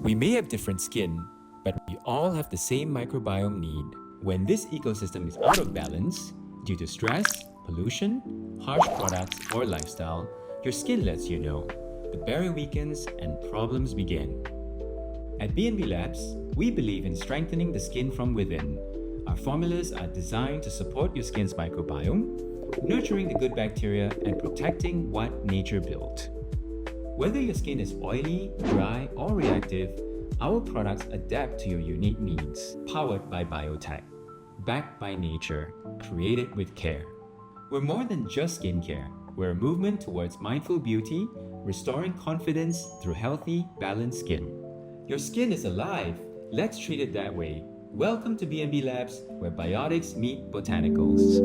We may have different skin, but we all have the same microbiome need. When this ecosystem is out of balance, due to stress, pollution, harsh products, or lifestyle, your skin lets you know. The barrier weakens and problems begin. At B&B Labs, we believe in strengthening the skin from within. Our formulas are designed to support your skin's microbiome, nurturing the good bacteria and protecting what nature built. Whether your skin is oily, dry, or reactive, our products adapt to your unique needs. Powered by biotech, backed by nature, created with care. We're more than just skincare. We're a movement towards mindful beauty, restoring confidence through healthy, balanced skin. Your skin is alive. Let's treat it that way. Welcome to B&B Labs, where Biotics meet Botanicals.